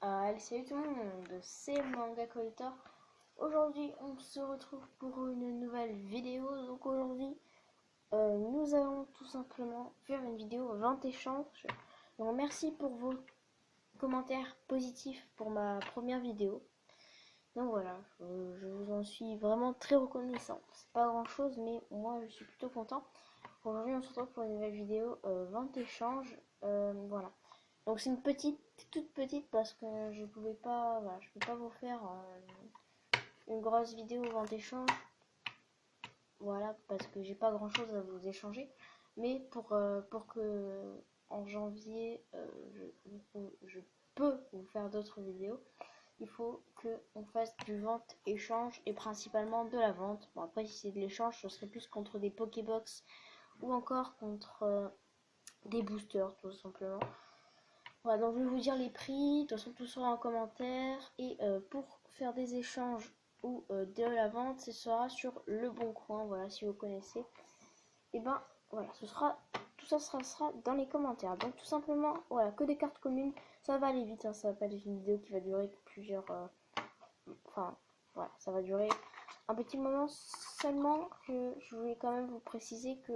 Allez, salut tout le monde, c'est Manga Collector. Aujourd'hui, on se retrouve pour une nouvelle vidéo. Donc aujourd'hui, nous allons tout simplement faire une vidéo vente échange. Donc merci pour vos commentaires positifs pour ma première vidéo. Donc voilà, je vous en suis vraiment très reconnaissant. C'est pas grand chose, mais moi je suis plutôt content. Aujourd'hui, on se retrouve pour une nouvelle vidéo vente échange. Voilà. Donc c'est une toute petite parce que je pouvais pas, voilà, je peux pas vous faire une grosse vidéo vente échange, voilà, parce que j'ai pas grand chose à vous échanger. Mais pour que en janvier, je peux vous faire d'autres vidéos, il faut que on fasse du vente échange et principalement de la vente. Bon après si c'est de l'échange, ce serait plus contre des Pokébox ou encore contre des boosters tout simplement. Voilà, donc je vais vous dire les prix, de toute façon tout sera en commentaire. Et pour faire des échanges ou de la vente, ce sera sur Le Bon Coin, voilà, si vous connaissez. Et ben voilà, tout ça sera dans les commentaires. Donc tout simplement, voilà, que des cartes communes, ça va aller vite, hein, ça va pas être une vidéo qui va durer plusieurs... Enfin, voilà, ça va durer un petit moment seulement. Que je voulais quand même vous préciser que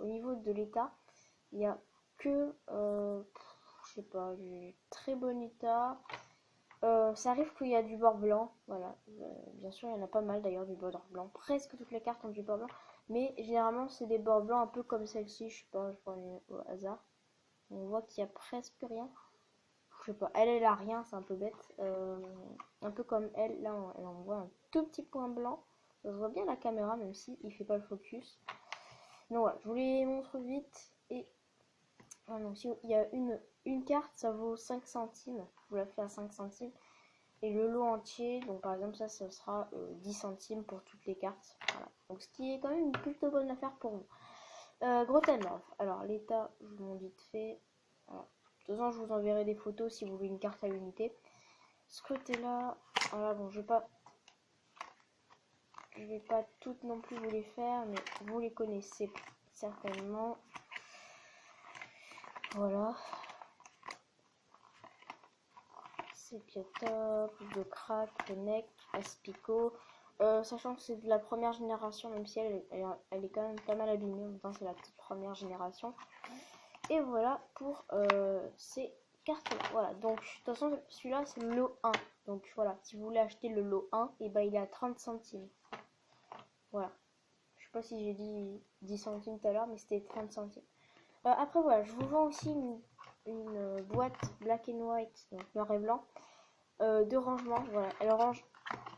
au niveau de l'état, il y a que... je sais pas, du très bon état. Ça arrive qu'il y a du bord blanc, voilà. Bien sûr, il y en a pas mal d'ailleurs du bord blanc. Presque toutes les cartes ont du bord blanc, mais généralement c'est des bords blancs un peu comme celle-ci. Je sais pas, je prends au hasard. On voit qu'il y a presque rien. Je sais pas, elle a rien, c'est un peu bête. Un peu comme elle, là, on voit un tout petit point blanc. Je vois bien la caméra, même si il fait pas le focus. Donc voilà, je vous les montre vite. Et ah non, si il y a une carte, ça vaut 5 centimes. Je vous la fais à 5 centimes. Et le lot entier, donc par exemple ça, ce sera 10 centimes pour toutes les cartes. Voilà. Donc ce qui est quand même une plutôt bonne affaire pour vous. Gros Love. Alors l'état, je vous montre vite fait. Voilà. De toute façon, je vous enverrai des photos si vous voulez une carte à l'unité. Ce côté-là, voilà, bon, je vais pas toutes non plus vous les faire, mais vous les connaissez certainement. Voilà. Sepiotop, Docrac, Renek, Aspico. Sachant que c'est de la première génération, même si elle est quand même pas mal abîmée, en même temps c'est la toute première génération. Et voilà pour ces cartes là. Voilà, donc de toute façon celui-là c'est le lot 1. Donc voilà, si vous voulez acheter le lot 1, et ben il est à 30 centimes. Voilà. Je sais pas si j'ai dit 10 centimes tout à l'heure, mais c'était 30 centimes. Après voilà, je vous vends aussi une boîte black and white, donc noir et blanc. De rangement, voilà, elle range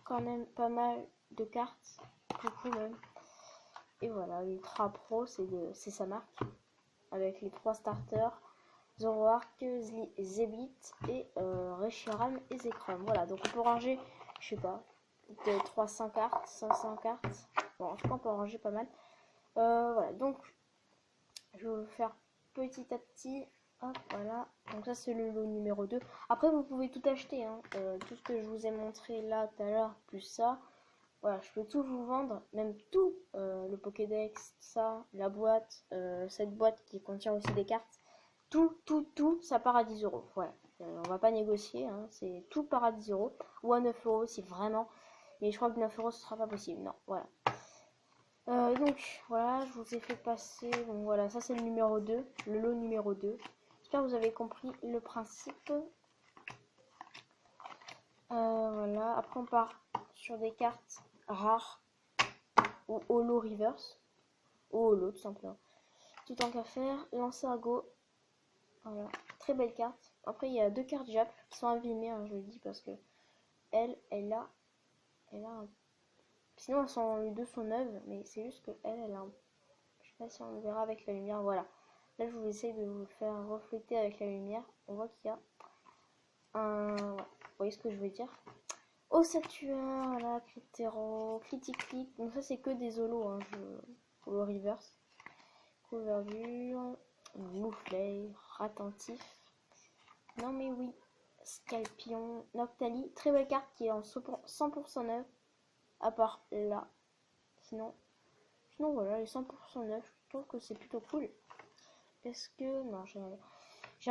quand même pas mal de cartes, beaucoup même. Et voilà, Ultra Pro, c'est sa marque, avec les 3 starters, Zoroark, Zebit et Reshiram et Zekrom. Voilà, donc on peut ranger, je sais pas, de 300 cartes, 500 cartes. Bon, je pense qu'on peut ranger pas mal. Voilà, donc je vais vous faire petit à petit. Hop, voilà. Donc ça c'est le lot numéro 2. Après vous pouvez tout acheter, hein. Tout ce que je vous ai montré là tout à l'heure, plus ça. Voilà, je peux tout vous vendre, même tout. Le Pokédex, ça, la boîte, cette boîte qui contient aussi des cartes. Tout, ça part à 10 euros. Voilà. On va pas négocier, hein. C'est tout part à 10 euros. Ou à 9 euros si vraiment. Mais je crois que 9 euros ce sera pas possible. Non, voilà. Donc voilà, je vous ai fait passer, bon voilà, ça c'est le numéro 2, le lot numéro 2. J'espère que vous avez compris le principe. Voilà, après on part sur des cartes rares ou holo reverse, ou holo tout simplement. Tout tant qu'à faire, lancer à go, voilà, très belle carte. Après il y a 2 cartes Jap qui sont abîmées, hein, je le dis parce que elle a un... Sinon les deux sont neuves, mais c'est juste que elle a un... Je sais pas si on le verra avec la lumière, voilà. Là, je vous essaye de vous faire refléter avec la lumière. On voit qu'il y a un... Vous voyez ce que je veux dire? Ossature, voilà, Critero, Criticlic. Donc ça, c'est que des holos, hein, holo reverse. Couverture, Mouflay, Ratentif. Non mais oui, Scalpion, Noctali. Très belle carte qui est en 100% neuve. À part là. Sinon voilà, elle est 100% neuve. Je trouve que c'est plutôt cool. Est-ce que... Non, j'ai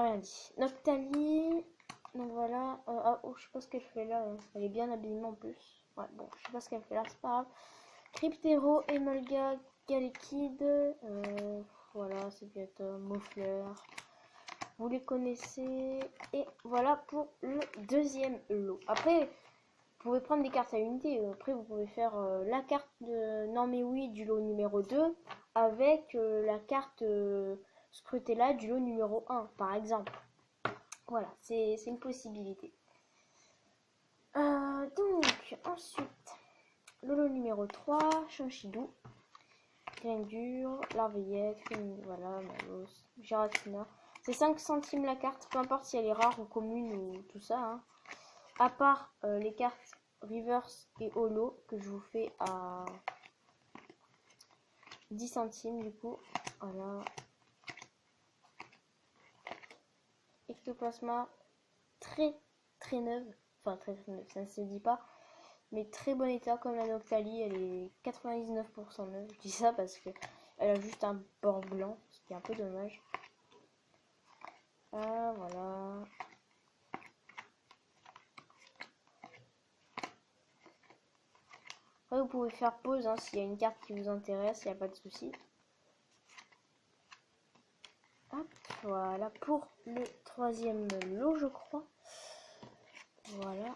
rien dit. Noctali. Donc voilà. là. Oh, je sais pas ce qu'elle fait là. Elle est bien habillée en plus. Ouais, bon, je sais pas ce qu'elle fait là, c'est pas grave. Cryptero, Emolga, Galekid. Voilà, c'est bientôt Moufleur. Vous les connaissez. Et voilà pour le deuxième lot. Après, vous pouvez prendre des cartes à unité. Après, vous pouvez faire la carte de Non mais oui du lot numéro 2 avec la carte Scrutella du lot numéro 1, par exemple. Voilà, c'est une possibilité. Donc, ensuite, le lot numéro 3, Chanchidou, Grindur, Larveillette, voilà, Malos, Giratina. C'est 5 centimes la carte, peu importe si elle est rare ou commune ou tout ça. Hein. À part les cartes Reverse et Holo que je vous fais à 10 centimes du coup. Voilà. Ectoplasma, très neuve. Enfin, très neuve, ça ne se dit pas. Mais très bon état comme la Noctali, elle est 99% neuve. Je dis ça parce que elle a juste un bord blanc, ce qui est un peu dommage. Ah, voilà. Après, vous pouvez faire pause hein, s'il y a une carte qui vous intéresse, il n'y a pas de souci. Hop, voilà pour le troisième lot, je crois. Voilà.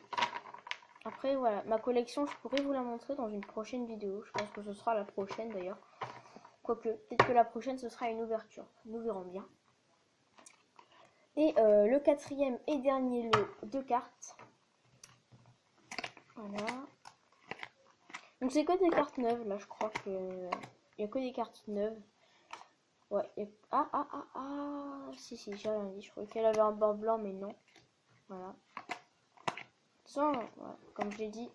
Après, voilà, ma collection, je pourrais vous la montrer dans une prochaine vidéo. Je pense que ce sera la prochaine d'ailleurs. Quoique, peut-être que la prochaine, ce sera une ouverture. Nous verrons bien. Et le quatrième et dernier lot de cartes. Voilà. Donc c'est que des cartes neuves, là, je crois que... Il n'y a que des cartes neuves. Ouais. Si, j'ai rien dit. Je croyais qu'elle avait un bord blanc, mais non. Voilà. Sans, voilà. Comme j'ai dit,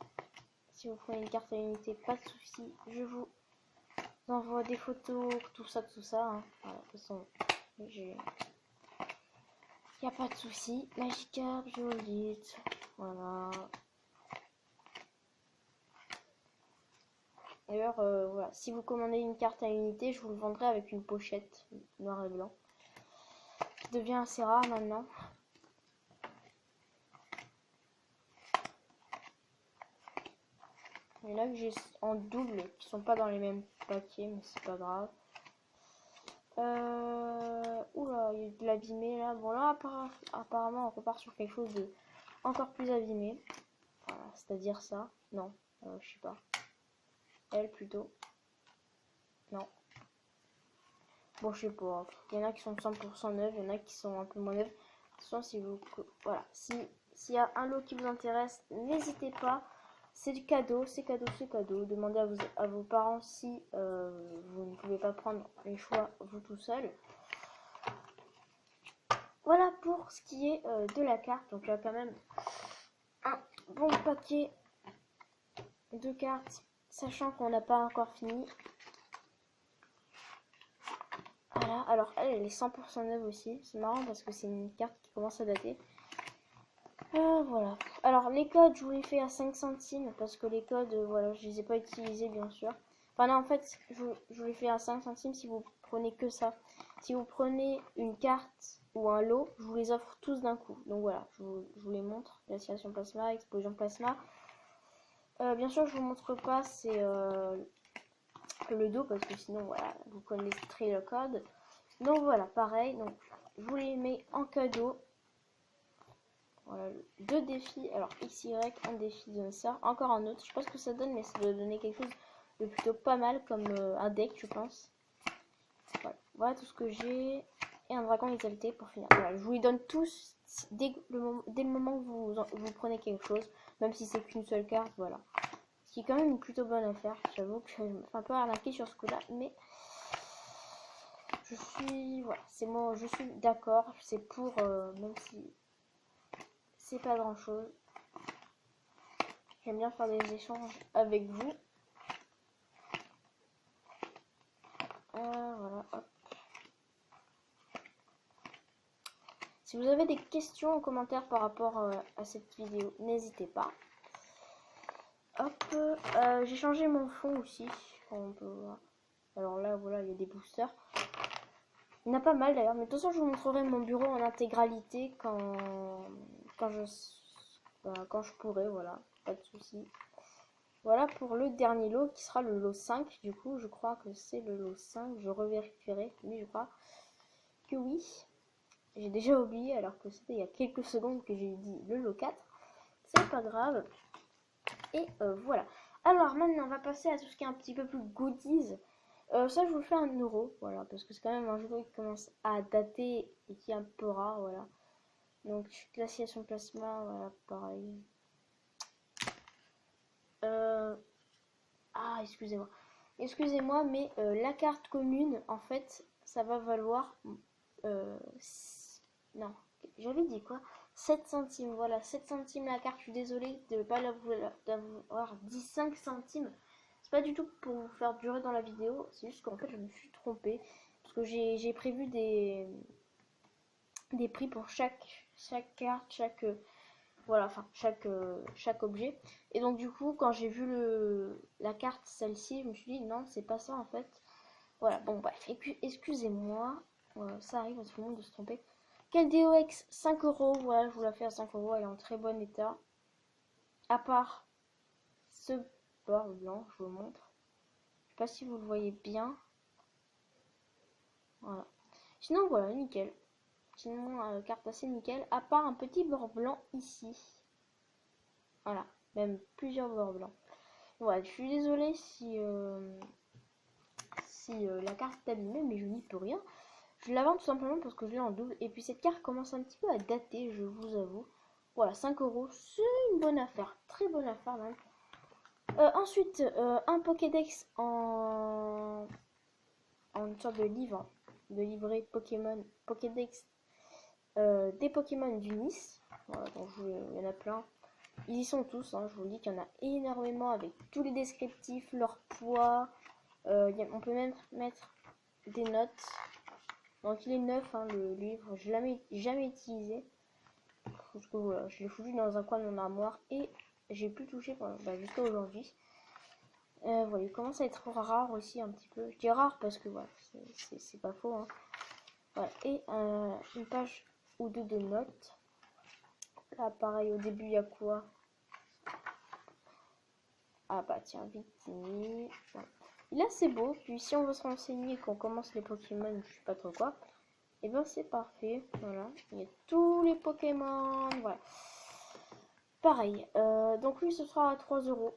si vous prenez une carte à unité, pas de souci. Je vous envoie des photos, tout ça. Hein. Voilà, de toute façon, il n'y a pas de souci. Magikarp, Geolite, voilà. D'ailleurs, voilà, si vous commandez une carte à unité, je vous le vendrai avec une pochette noir et blanc. Qui devient assez rare maintenant. Et là que j'ai en double, qui sont pas dans les mêmes paquets, mais c'est pas grave. Oula, il y a de l'abîmé là. Bon là, apparemment, on repart sur quelque chose de encore plus abîmé. Voilà, c'est-à-dire ça. Non, je sais pas. Elle plutôt. Non. Bon, je sais pas. Il y en a qui sont 100% neufs, il y en a qui sont un peu moins neufs. De toute façon, si vous... Voilà. S'il y a un lot qui vous intéresse, n'hésitez pas. C'est du cadeau, c'est cadeau. Demandez à vos parents si vous ne pouvez pas prendre les choix vous tout seul. Voilà pour ce qui est de la carte. Donc là, quand même, un bon paquet de cartes, sachant qu'on n'a pas encore fini. Voilà, alors elle est 100% neuve aussi. C'est marrant parce que c'est une carte qui commence à dater. Voilà. Alors les codes, je vous les fais à 5 centimes parce que les codes, voilà, je les ai pas utilisés bien sûr. Enfin non, en fait, je vous les fais à 5 centimes si vous prenez que ça. Si vous prenez une carte ou un lot, je vous les offre tous d'un coup. Donc voilà, je vous les montre. Glaciation plasma, explosion plasma. Bien sûr, je vous montre pas, c'est le dos parce que sinon, voilà, vous connaissez le code. Donc voilà, pareil. Donc je vous les mets en cadeau. Voilà, 2 défis. Alors XY, un défi de ça, encore un autre. Je sais pas ce que ça donne, mais ça doit donner quelque chose de plutôt pas mal comme un deck, je pense. Voilà tout ce que j'ai. Et un dragon exalté pour finir. Voilà, je vous les donne tous dès le moment que vous prenez quelque chose, même si c'est qu'une seule carte. Voilà. Ce qui est quand même une plutôt bonne affaire. J'avoue que je me fais un peu arnaquer sur ce coup-là, mais je suis, voilà, c'est moi, je suis d'accord. C'est pour, même si c'est pas grand chose. J'aime bien faire des échanges avec vous. Voilà, hop. Si vous avez des questions en commentaire par rapport à cette vidéo, n'hésitez pas. Hop, j'ai changé mon fond aussi. On peut voir. Alors là, voilà, il y a des boosters. Il y en a pas mal d'ailleurs, mais de toute façon, je vous montrerai mon bureau en intégralité quand je quand je pourrai, voilà, pas de souci. Voilà pour le dernier lot qui sera le lot 5. Du coup, je crois que c'est le lot 5. Je revérifierai, mais je crois que oui. J'ai déjà oublié alors que c'était il y a quelques secondes que j'ai dit le lot 4. C'est pas grave. Et voilà. Alors maintenant, on va passer à tout ce qui est un petit peu plus goodies. Ça, je vous le fais 1€, voilà, parce que c'est quand même un jeu qui commence à dater et qui est un peu rare, voilà. Donc, glaciation plasma, voilà, pareil. Ah, excusez-moi. Excusez-moi, mais la carte commune, en fait, ça va valoir... non, j'avais dit quoi? 7 centimes, voilà, 7 centimes la carte. Je suis désolée de ne pas d'avoir dit 5 centimes. C'est pas du tout pour vous faire durer dans la vidéo, c'est juste qu'en fait, je me suis trompée. Parce que j'ai prévu des prix pour chaque carte, voilà, enfin chaque objet. Et donc du coup, quand j'ai vu la carte, celle-ci, je me suis dit non, c'est pas ça en fait. Voilà, bon bref, excusez-moi, ça arrive à tout le monde de se tromper. KDOX 5€, voilà, je vous la fais à 5€, elle est en très bon état. À part ce bord blanc, je vous montre. Je sais pas si vous le voyez bien. Voilà. Sinon voilà, nickel. Sinon, carte assez nickel, à part un petit bord blanc ici. Voilà, même plusieurs bords blancs. Ouais, je suis désolée si la carte est abîmée, mais je n'y peux rien. Je la vends tout simplement parce que je l'ai en double. Et puis cette carte commence un petit peu à dater, je vous avoue. Voilà, 5€, c'est une bonne affaire. Très bonne affaire même. Ensuite, un Pokédex en une sorte de livre. De livret Pokémon. Pokédex des Pokémon du Nice. Voilà, donc il y en a plein. Ils y sont tous, hein, je vous dis qu'il y en a énormément avec tous les descriptifs, leur poids. On peut même mettre des notes. Donc il est neuf, hein, le livre, je ne l'ai jamais utilisé. Parce que voilà, je l'ai foutu dans un coin de mon armoire et j'ai pu toucher jusqu'à aujourd'hui. Voilà, il commence à être rare aussi un petit peu. Je dis rare parce que voilà, c'est pas faux. Hein. Voilà. Et une page ou deux de notes. Là pareil, au début il y a quoi? Ah bah tiens, Victini. Il est assez beau. Puis si on veut se renseigner qu'on commence les Pokémon, je sais pas trop quoi, et ben c'est parfait. Voilà, il y a tous les Pokémon. Voilà. Pareil. Donc lui ce sera à 3€.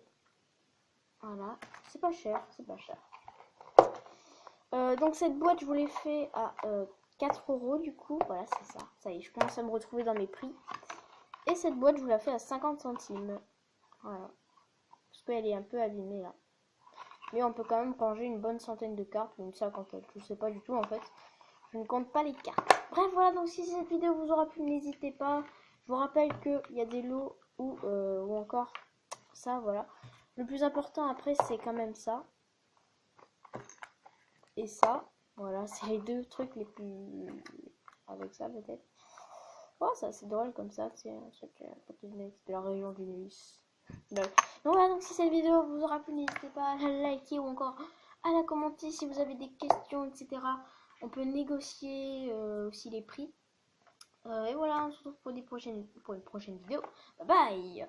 Voilà, c'est pas cher, c'est pas cher. Donc cette boîte je vous l'ai fait à 4€ du coup. Voilà, c'est ça. Ça y est, je commence à me retrouver dans mes prix. Et cette boîte je vous la fais à 50 centimes. Voilà. Parce qu'elle est un peu abîmée là. Mais on peut quand même ranger une bonne centaine de cartes, ou une cinquantaine, je sais pas du tout en fait. Je ne compte pas les cartes. Bref, voilà, donc si cette vidéo vous aura plu, n'hésitez pas. Je vous rappelle qu'il y a des lots ou encore ça, voilà. Le plus important après, c'est quand même ça. Et ça, voilà, c'est les deux trucs les plus... Avec ça peut-être. Oh, ça c'est drôle comme ça, c'est un truc de la région du Nice. Donc voilà, donc si cette vidéo vous aura plu, n'hésitez pas à la liker ou encore à la commenter si vous avez des questions, etc. On peut négocier aussi les prix. Et voilà, on se retrouve pour une prochaine vidéo. Bye bye!